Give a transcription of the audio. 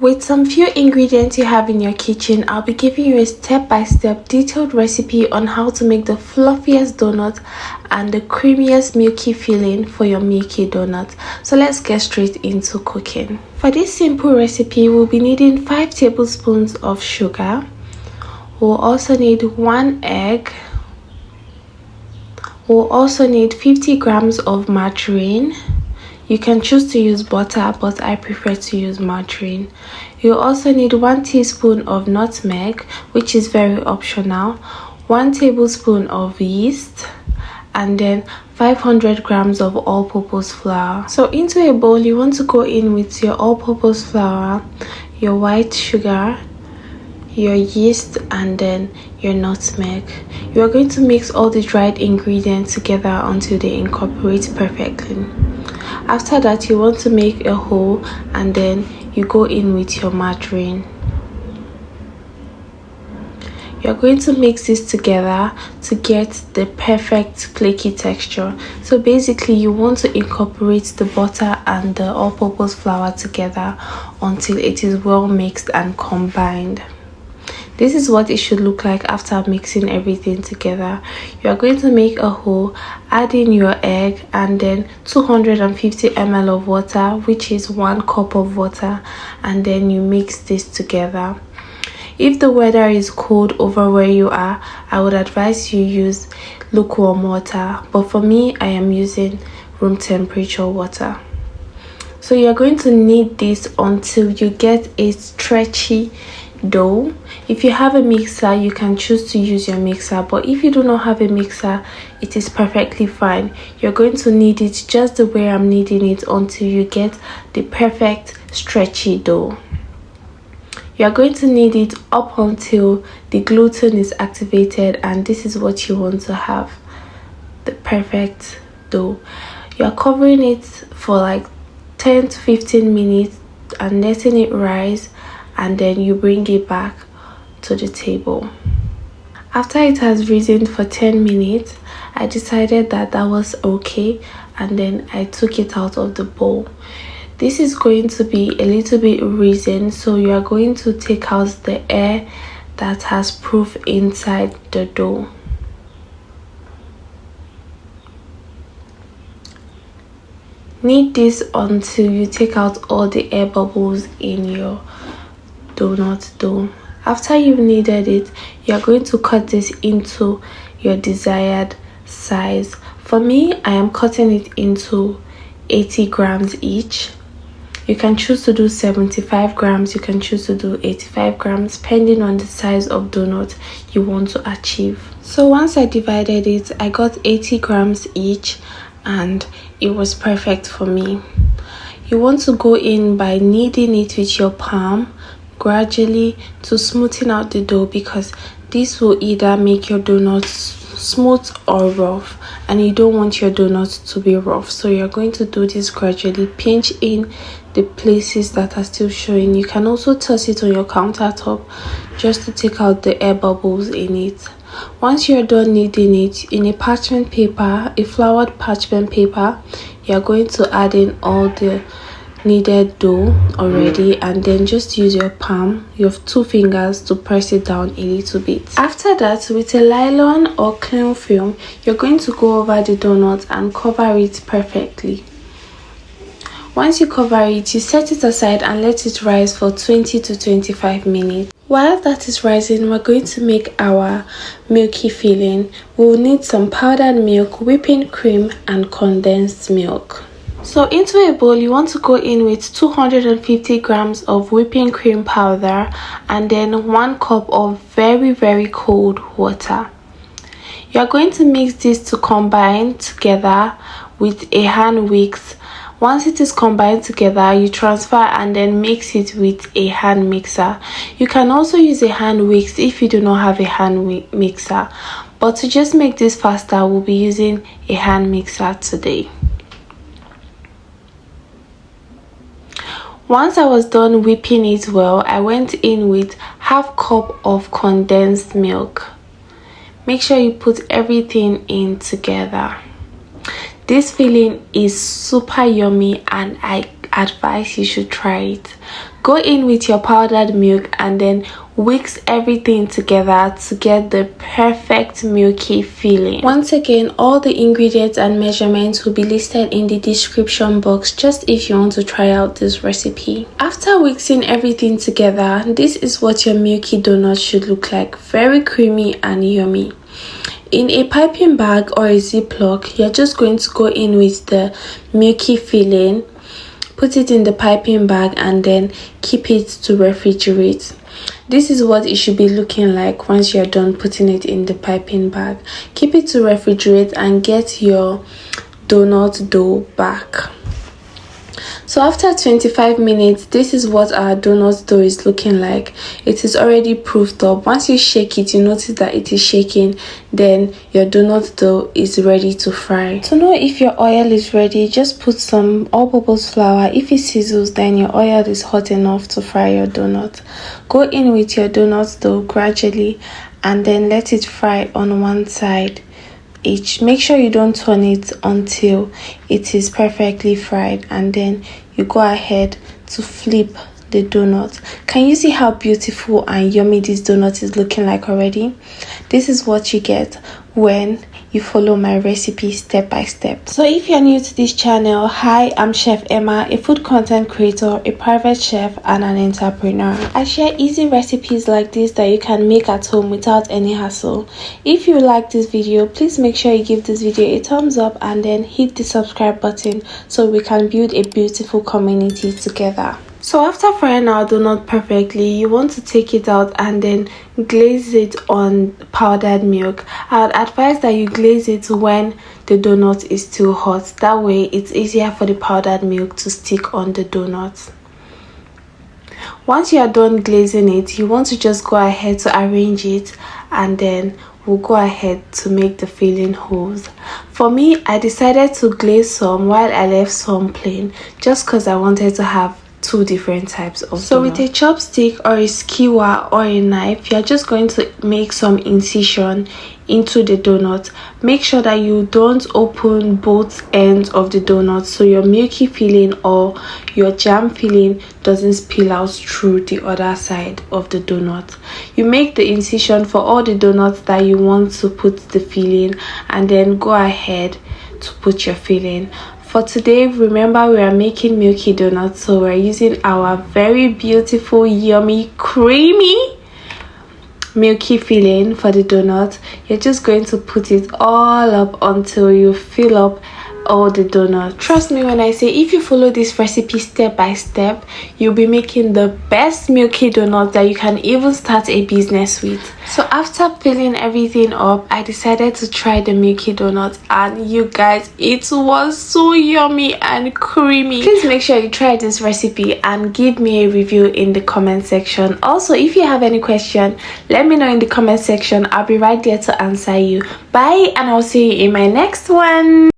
With some few ingredients you have in your kitchen, I'll be giving you a step-by-step detailed recipe on how to make the fluffiest donut and the creamiest milky filling for your milky donut. So let's get straight into cooking. For this simple recipe, we'll be needing 5 tablespoons of sugar. We'll also need 1 egg. We'll also need 50 grams of margarine. You can choose to use butter, but I prefer to use margarine. You'll also need 1 teaspoon of nutmeg, which is very optional, 1 tablespoon of yeast, and then 500 grams of all-purpose flour. So into a bowl, you want to go in with your all-purpose flour, your white sugar, your yeast, and then your nutmeg. You are going to mix all the dried ingredients together until they incorporate perfectly. After that, you want to make a hole and then you go in with your margarine. You're going to mix this together to get the perfect flaky texture. So basically, you want to incorporate the butter and the all-purpose flour together until it is well mixed and combined. This is what it should look like after mixing everything together. You are going to make a hole, add in your egg, and then 250 ml of water, which is 1 cup of water, and then you mix this together. If the weather is cold over where you are, I would advise you use lukewarm water, but for me, I am using room temperature water. So you're going to knead this until you get a stretchy dough. If you have a mixer, you can choose to use your mixer, but if you do not have a mixer, it is perfectly fine. You're going to knead it just the way I'm kneading it until you get the perfect stretchy dough. You're going to knead it up until the gluten is activated, and this is what you want to have, the perfect dough. You're covering it for like 10 to 15 minutes and letting it rise, and then you bring it back to the table. After it has risen for 10 minutes, I decided that was okay, and then I took it out of the bowl. This is going to be a little bit risen, so you are going to take out the air that has proof inside the dough. Knead this until you take out all the air bubbles in your donut dough. After you've kneaded it, you're going to cut this into your desired size. For me, I am cutting it into 80 grams each. You can choose to do 75 grams, you can choose to do 85 grams, depending on the size of donut you want to achieve. So once I divided it, I got 80 grams each, and it was perfect for me. You want to go in by kneading it with your palm gradually to smoothen out the dough, because this will either make your donuts smooth or rough, and you don't want your donuts to be rough. So you're going to do this gradually, pinch in the places that are still showing. You can also toss it on your countertop just to take out the air bubbles in it. Once you're done kneading it, in a parchment paper, a floured parchment paper, you're going to add in all the kneaded dough already, and then just use your palm, your 2 fingers, to press it down a little bit. After that, with a nylon or cling film, you're going to go over the donut and cover it perfectly. Once you cover it, you set it aside and let it rise for 20 to 25 minutes. While that is rising, we're going to make our milky filling. We'll need some powdered milk, whipping cream, and condensed milk. So into a bowl, you want to go in with 250 grams of whipping cream powder and then 1 cup of very cold water. You are going to mix this to combine together with a hand whisk. Once it is combined together, you transfer and then mix it with a hand mixer. You can also use a hand whisk if you do not have a hand mixer, but to just make this faster, we'll be using a hand mixer today. Once I was done whipping it well, I went in with half cup of condensed milk. Make sure you put everything in together. This filling is super yummy, and I advise you should try it. Go in with your powdered milk and then whisk everything together to get the perfect milky feeling. Once again, all the ingredients and measurements will be listed in the description box just if you want to try out this recipe. After mixing everything together, this is what your milky donut should look like. Very creamy and yummy. In a piping bag or a ziploc, you're just going to go in with the milky filling, put it in the piping bag and then keep it to refrigerate. This is what it should be looking like once you're done putting it in the piping bag. Keep it to refrigerate and get your donut dough back. So after 25 minutes, this is what our donut dough is looking like. It is already proofed up. Once you shake it, you notice that it is shaking, then your donut dough is ready to fry. To know if your oil is ready, just put some all-purpose flour. If it sizzles, then your oil is hot enough to fry your donut. Go in with your donut dough gradually and then let it fry on one side each. Make sure you don't turn it until it is perfectly fried, and then you go ahead to flip the donut. Can you see how beautiful and yummy this donut is looking like already? This is what you get when you follow my recipe step by step. So if you're new to this channel, hi, I'm Chef Emma, a food content creator, a private chef and an entrepreneur. I share easy recipes like this that you can make at home without any hassle. If you like this video, please make sure you give this video a thumbs up and then hit the subscribe button so we can build a beautiful community together. So after frying our donut perfectly, you want to take it out and then glaze it on powdered milk. I would advise that you glaze it when the donut is still hot. That way it's easier for the powdered milk to stick on the donut. Once you are done glazing it, you want to just go ahead to arrange it, and then we'll go ahead to make the filling holes. For me, I decided to glaze some while I left some plain, just because I wanted to have two different types of donut. With a chopstick or a skewer or a knife, you're just going to make some incision into the donut. Make sure that you don't open both ends of the donut so your milky filling or your jam filling doesn't spill out through the other side of the donut. You make the incision for all the donuts that you want to put the filling, and then go ahead to put your filling. For today, remember, we are making milky donuts, so we're using our very beautiful, yummy, creamy milky filling for the donut. You're just going to put it all up until you fill up all the donut. Trust me when I say, if you follow this recipe step by step, you'll be making the best milky donut that you can even start a business with. So after filling everything up, I decided to try the milky donut, and you guys, it was so yummy and creamy. Please make sure you try this recipe and give me a review in the comment section. Also, if you have any question, let me know in the comment section. I'll be right there to answer you. Bye, and I'll see you in my next one.